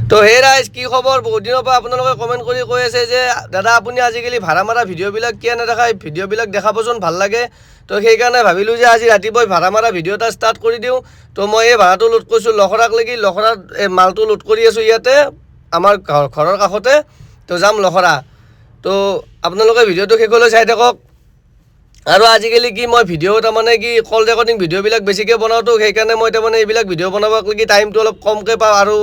তো হে ৰাইজ কি খবৰ বহুত দিনৰ পৰা আপোনালোকে কমেণ্ট কৰি কৈ আছে যে দাদা আপুনি আজিকালি ভাড়া মাৰা ভিডিঅ'বিলাক কিয় নেদেখায় ভিডিঅ'বিলাক দেখাবচোন ভাল লাগে তো সেইকাৰণে ভাবিলোঁ যে আজি ৰাতিপুৱাই ভাড়া মাৰা ভিডিঅ' এটা ষ্টাৰ্ট কৰি দিওঁ তো মই এই ভাড়াটো লোড কৰিছোঁ লখৰাক লাগি লখৰাত এই মালটো লোড কৰি আছোঁ ইয়াতে আমাৰ ঘৰৰ কাষতে তো যাম লখৰা তো আপোনালোকে ভিডিঅ'টো শেষলৈ চাই থাকক আৰু আজিকালি কি মই ভিডিঅ' তাৰমানে কি কল ৰেকৰ্ডিং ভিডিঅ'বিলাক বেছিকৈ বনাওঁতো সেইকাৰণে মই তাৰমানে এইবিলাক ভিডিঅ' বনাব লাগি টাইমটো অলপ কমকৈ পাওঁ আৰু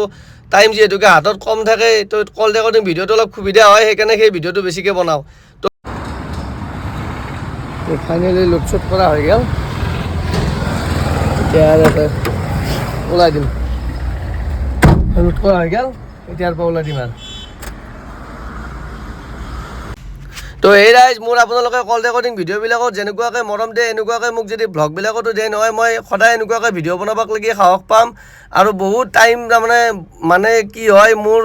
টাইম যিহেতুকে হাতত কম থাকে তো কল ৰেকৰ্ডিং ভিডিঅ'টো অলপ সুবিধা হয় সেইকাৰণে সেই ভিডিঅ'টো বেছিকৈ বনাওঁ তো ফাইনেলি লোড শ্বুট কৰা হৈ গ'ল এতিয়া ওলাই দিম লোড কৰা হৈ গ'ল এতিয়াৰ পৰা ওলাই দিম আৰু তো এই ৰাইজ মোৰ আপোনালোকে কল ৰেকৰ্ডিং ভিডিঅ'বিলাকত যেনেকুৱাকৈ মৰম দিয়ে এনেকুৱাকৈ মোক যদি ভ্লগবিলাকতো দিয়ে নহয় মই সদায় এনেকুৱাকৈ ভিডিঅ' বনাব লাগি সাহস পাম আৰু বহুত টাইম তাৰমানে কি হয় মোৰ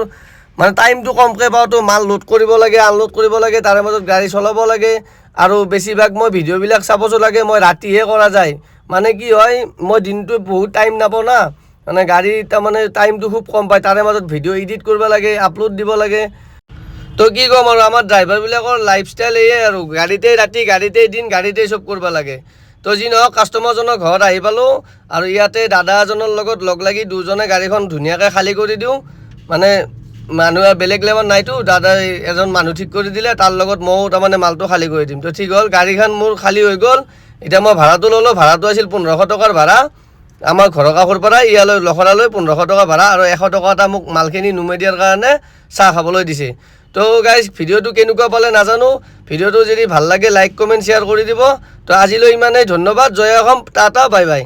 মানে টাইমটো কমকৈ পাওঁ তো মাল লোড কৰিব লাগে আনলোড কৰিব লাগে তাৰে মাজত গাড়ী চলাব লাগে আৰু বেছিভাগ মই ভিডিঅ'বিলাক চাবতো লাগে মই ৰাতিহে কৰা যায় মানে কি হয় মই দিনটো বহুত টাইম নাপাওঁ না মানে গাড়ী তাৰমানে টাইমটো খুব কম পায় তাৰে মাজত ভিডিঅ' এডিট কৰিব লাগে আপলোড দিব লাগে তো কি ক'ম আৰু আমাৰ ড্ৰাইভাৰবিলাকৰ লাইফষ্টাইল এয়ে আৰু গাড়ীতেই ৰাতি গাড়ীতেই দিন গাড়ীতেই চব কৰিব লাগে তো যি নহওক কাষ্টমাৰজনৰ ঘৰত আহি পালোঁ আৰু ইয়াতে দাদা এজনৰ লগত লগ লাগি দুজনে গাড়ীখন ধুনীয়াকৈ খালী কৰি দিওঁ মানে মানুহ বেলেগ লেভেল নাইতো দাদাই এজন মানুহ ঠিক কৰি দিলে তাৰ লগত ময়ো তাৰমানে মালটো খালী কৰি দিম তো ঠিক হ'ল গাড়ীখন মোৰ খালী হৈ গ'ল এতিয়া মই ভাড়াটো ল'লোঁ ভাড়াটো আছিল 1500 টকাৰ ভাড়া আমাৰ ঘৰৰ কাষৰ পৰা ইয়ালৈ লখৰালৈ 1500 টকা ভাড়া আৰু 100 টকা এটা মোক মালখিনি নুমাই দিয়াৰ কাৰণে চাহ খাবলৈ দিছে তো গাইজ ভিডিঅ'টো কেনেকুৱা পালে নাজানো ভিডিঅ'টো যদি ভাল লাগে লাইক কমেণ্ট শ্বেয়াৰ কৰি দিব তো আজিলৈ ইমানেই ধন্যবাদ জয় অসম টাটা বাই বাই